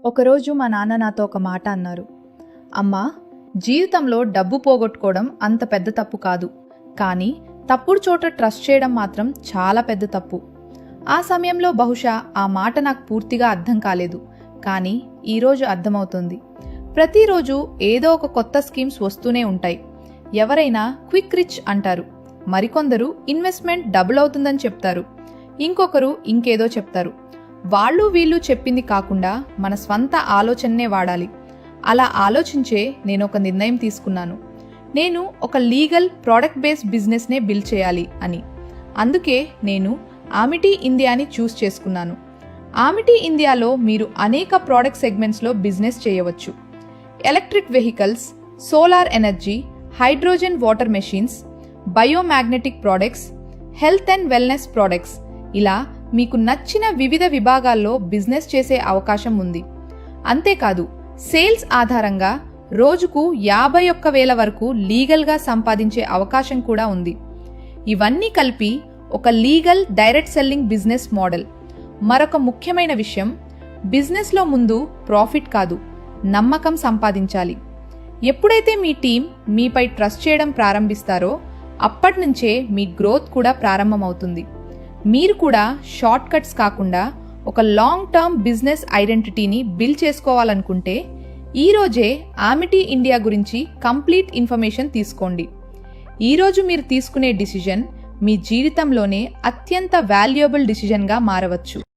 ఒకరోజు మా నాన్న నాతో ఒక మాట అన్నారు. అమ్మా, జీవితంలో డబ్బు పోగొట్టుకోవడం అంత పెద్ద తప్పు కాదు, కానీ తప్పుడు చోట ట్రస్ట్ చేయడం మాత్రం చాలా పెద్ద తప్పు. ఆ సమయంలో బహుశా ఆ మాట నాకు పూర్తిగా అర్థం కాలేదు, కానీ ఈరోజు అర్థమవుతుంది. ప్రతిరోజు ఏదో ఒక కొత్త స్కీమ్స్ వస్తూనే ఉంటాయి. ఎవరైనా క్విక్ రిచ్ అంటారు, మరికొందరు ఇన్వెస్ట్మెంట్ డబుల్ అవుతుందని చెప్తారు, ఇంకొకరు ఇంకేదో చెప్తారు. వాళ్ళు వీళ్ళు చెప్పింది కాకుండా మన స్వంత ఆలోచననే వాడాలి. అలా ఆలోచించే నేను ఒక నిర్ణయం తీసుకున్నాను. నేను ఒక లీగల్ ప్రోడక్ట్ బేస్డ్ బిజినెస్నే బిల్డ్ చేయాలి అని. అందుకే నేను ఆమిటీ ఇండియాని చూస్ చేసుకున్నాను. ఆమిటీ ఇండియాలో మీరు అనేక ప్రోడక్ట్ సెగ్మెంట్స్లో బిజినెస్ చేయవచ్చు. Electric vehicles, solar energy, hydrogen water machines, biomagnetic products, health and wellness products, ఇలా మీకు నచ్చిన వివిధ విభాగాల్లో బిజినెస్ చేసే అవకాశం ఉంది. అంతేకాదు, సేల్స్ ఆధారంగా రోజుకు 51,000 వరకు లీగల్గా సంపాదించే అవకాశం కూడా ఉంది. ఇవన్నీ కలిపి ఒక legal direct selling business model. మరొక ముఖ్యమైన విషయం, బిజినెస్లో ముందు ప్రాఫిట్ కాదు, నమ్మకం సంపాదించాలి. ఎప్పుడైతే మీ టీం మీపై ట్రస్ట్ చేయడం ప్రారంభిస్తారో అప్పటినుంచే మీ గ్రోత్ కూడా ప్రారంభమవుతుంది. మీరు కూడా షార్ట్ కట్స్ కాకుండా ఒక లాంగ్ టర్మ్ బిజినెస్ ఐడెంటిటీని బిల్డ్ చేసుకోవాలనుకుంటే ఈరోజే ఆమిటీ ఇండియా గురించి కంప్లీట్ ఇన్ఫర్మేషన్ తీసుకోండి. ఈరోజు మీరు తీసుకునే డిసిజన్ మీ జీవితంలోనే అత్యంత వాల్యుయబుల్ డిసిజన్గా మారవచ్చు.